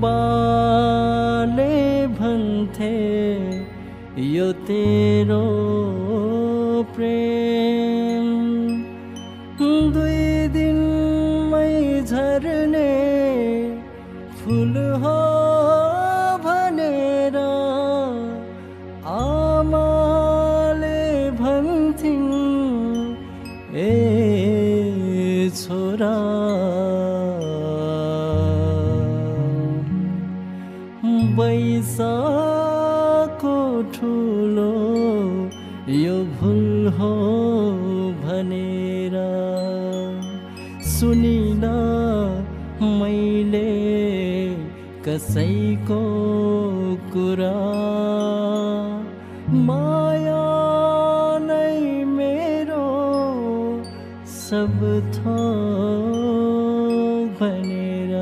बाले भन्थे यो तेरो प्रेम दुई दिनमै झर्ने फूल हो भनेर आमाले भन्थिन् ए छोरा बैसाको ठुलो यो भुल हो भनेर सुनिन मैले कसैको कुरा माया नै मेरो सब थोक भनेर